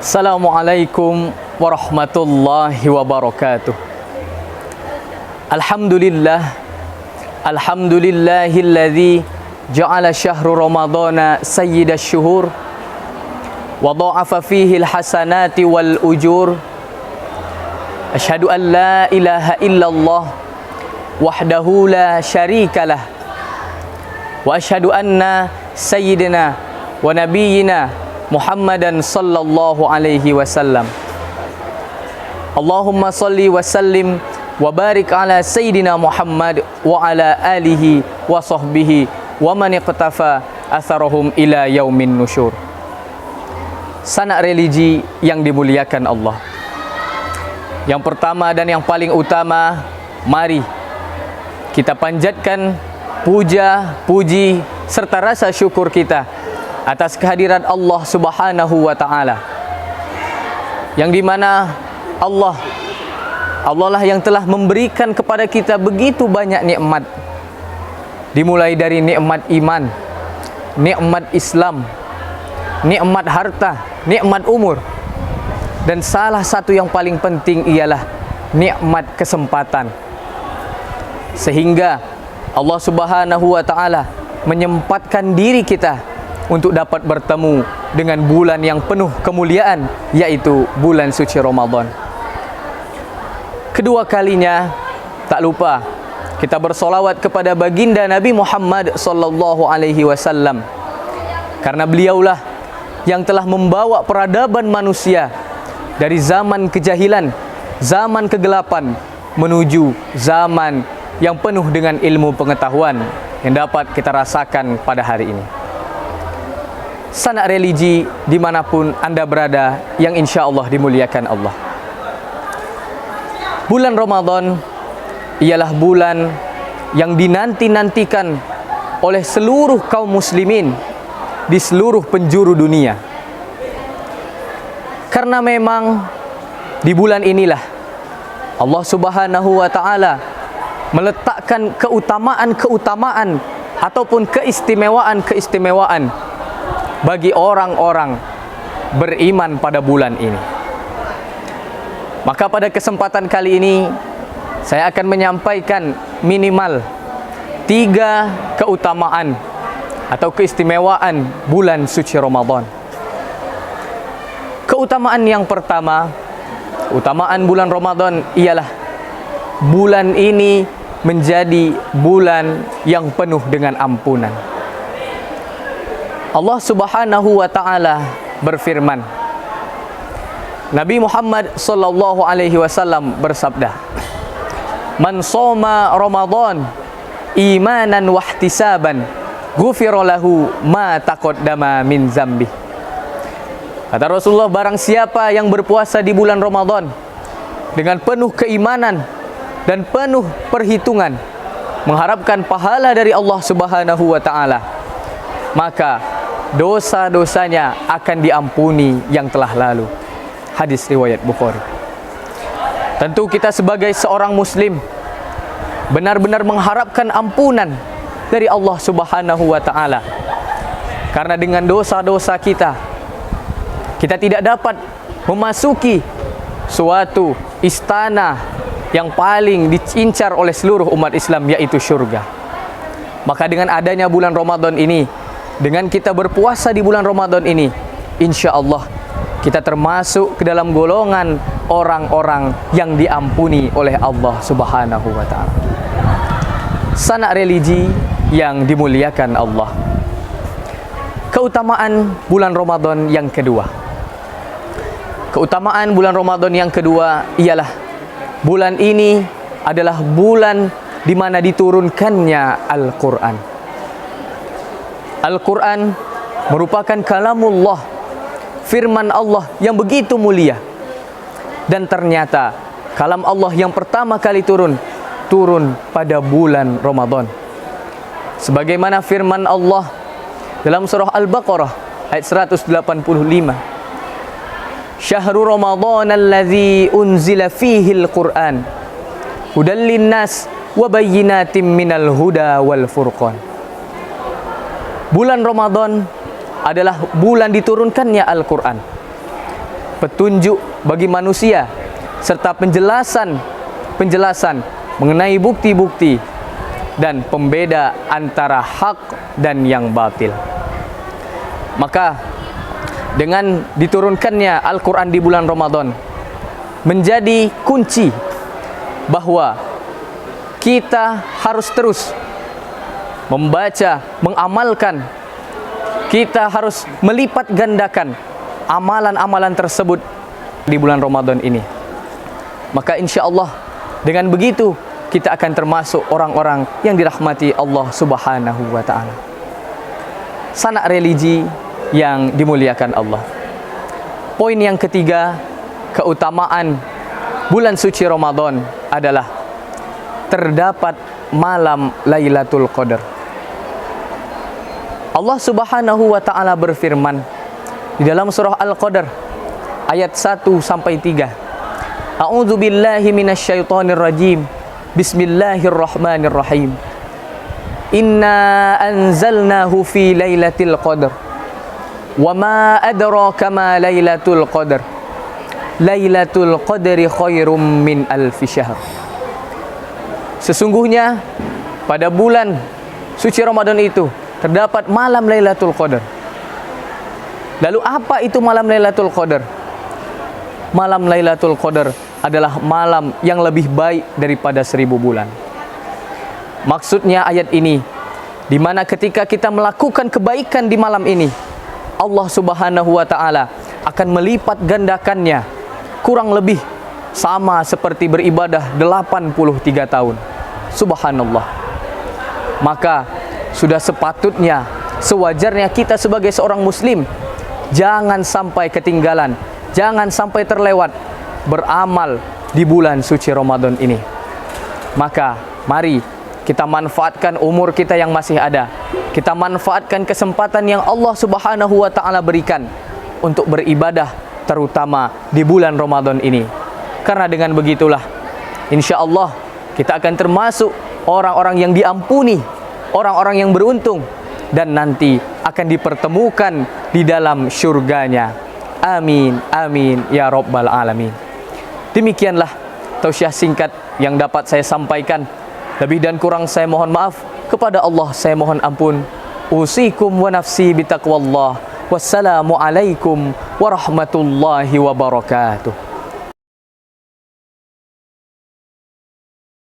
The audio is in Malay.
Assalamualaikum warahmatullahi wabarakatuh. Alhamdulillahilladzi ja'ala syahru ramadhana sayyidash syuhur wa dha'afa fihi alhasanati wal ujur. Asyhadu an la ilaha illallah wahdahu la syarikalah wa asyhadu anna sayyidina wa nabiyyina Muhammadan sallallahu alaihi wasallam. Allahumma salli wa sallim wa barik ala sayyidina Muhammad wa ala alihi wa sahbihi wa man iqtafa atharahum ila yaumin nusyur. Sanak religi yang dimuliakan Allah, yang pertama dan yang paling utama, mari kita panjatkan puja, puji serta rasa syukur kita atas kehadiran Allah Subhanahu wa Ta'ala, yang dimana Allah lah yang telah memberikan kepada kita begitu banyak nikmat, dimulai dari nikmat iman, nikmat Islam, nikmat harta, nikmat umur, dan salah satu yang paling penting ialah nikmat kesempatan, sehingga Allah Subhanahu wa Ta'ala menyempatkan diri kita untuk dapat bertemu dengan bulan yang penuh kemuliaan, yaitu bulan suci Ramadan. Kedua kalinya, tak lupa kita bersolawat kepada baginda Nabi Muhammad sallallahu alaihi wasallam, karena beliaulah yang telah membawa peradaban manusia dari zaman kejahilan, zaman kegelapan, menuju zaman yang penuh dengan ilmu pengetahuan yang dapat kita rasakan pada hari ini. Sanak religi dimanapun Anda berada, yang insya Allah dimuliakan Allah, bulan Ramadan ialah bulan yang dinanti-nantikan oleh seluruh kaum muslimin di seluruh penjuru dunia. Karena memang di bulan inilah Allah Subhanahu wa Ta'ala meletakkan keutamaan-keutamaan ataupun keistimewaan-keistimewaan bagi orang-orang beriman pada bulan ini. Maka pada kesempatan kali ini saya akan menyampaikan minimal 3 keutamaan atau keistimewaan bulan suci Ramadan. Keutamaan yang pertama, keutamaan bulan Ramadan ialah bulan ini menjadi bulan yang penuh dengan ampunan. Allah Subhanahu wa Ta'ala berfirman, Nabi Muhammad sallallahu alaihi wasallam bersabda, "Man shoma Ramadan imanan wa ihtisaban, ghufira lahu ma taqaddama min dzambi." Kata Rasulullah, barang siapa yang berpuasa di bulan Ramadan dengan penuh keimanan dan penuh perhitungan, mengharapkan pahala dari Allah Subhanahu wa Ta'ala, maka dosa-dosanya akan diampuni yang telah lalu. Hadis riwayat Bukhari. Tentu kita sebagai seorang muslim benar-benar mengharapkan ampunan dari Allah Subhanahu wa Ta'ala, karena dengan dosa-dosa kita tidak dapat memasuki suatu istana yang paling diincar oleh seluruh umat Islam, yaitu surga. Maka dengan adanya bulan Ramadan ini, dengan kita berpuasa di bulan Ramadan ini, insya Allah kita termasuk ke dalam golongan orang-orang yang diampuni oleh Allah Subhanahu wa Ta'ala. Sanak religi yang dimuliakan Allah, keutamaan bulan Ramadan yang kedua. Keutamaan bulan Ramadan yang kedua ialah bulan ini adalah bulan di mana diturunkannya Al-Quran. Al-Quran merupakan kalamullah, firman Allah yang begitu mulia. Dan ternyata kalam Allah yang pertama kali turun pada bulan Ramadan. Sebagaimana firman Allah dalam surah Al-Baqarah ayat 185. Syahrul Ramadan alladzi unzila fihi al-Quran hudal linnas wa bayyinatin minal huda wal furqan. Bulan Ramadan adalah bulan diturunkannya Al-Quran, petunjuk bagi manusia, serta penjelasan mengenai bukti-bukti dan pembeda antara hak dan yang batil. Maka dengan diturunkannya Al-Quran di bulan Ramadan menjadi kunci bahwa kita harus terus membaca, mengamalkan. Kita harus melipat gandakan amalan-amalan tersebut di bulan Ramadan ini. Maka insya Allah dengan begitu kita akan termasuk orang-orang yang dirahmati Allah Subhanahu wa ta'ala. Sanak religi yang dimuliakan Allah. Poin yang ketiga, keutamaan bulan suci Ramadan adalah terdapat malam Lailatul Qadar. Allah Subhanahu wa ta'ala berfirman di dalam surah Al-Qadar ayat 1 sampai 3. A'udzu billahi minasyaitonir rajim. Bismillahirrahmanirrahim. Inna anzalnahu fi lailatul qadar. Wa ma adraka ma lailatul qadar. Lailatul qadri khairum min alfi syahr. Sesungguhnya pada bulan suci Ramadan itu terdapat malam Lailatul Qadar. Lalu apa itu malam Lailatul Qadar? Malam Lailatul Qadar adalah malam yang lebih baik daripada 1000 bulan. Maksudnya ayat ini, di mana ketika kita melakukan kebaikan di malam ini, Allah Subhanahu wa ta'ala akan melipat gandakannya kurang lebih sama seperti beribadah 83 tahun. Subhanallah. Maka sudah sepatutnya, sewajarnya kita sebagai seorang muslim jangan sampai ketinggalan, jangan sampai terlewat beramal di bulan suci Ramadan ini. Maka mari kita manfaatkan umur kita yang masih ada. Kita manfaatkan kesempatan yang Allah Subhanahu wa ta'ala berikan untuk beribadah, terutama di bulan Ramadan ini. Karena dengan begitulah insya Allah kita akan termasuk orang-orang yang diampuni, orang-orang yang beruntung, dan nanti akan dipertemukan di dalam syurganya. Amin, amin, ya Rabbal Alamin. Demikianlah tausiah singkat yang dapat saya sampaikan. Lebih dan kurang saya mohon maaf. Kepada Allah saya mohon ampun. Usikum wa nafsi bitaqwallah. Wassalamualaikum warahmatullahi wabarakatuh.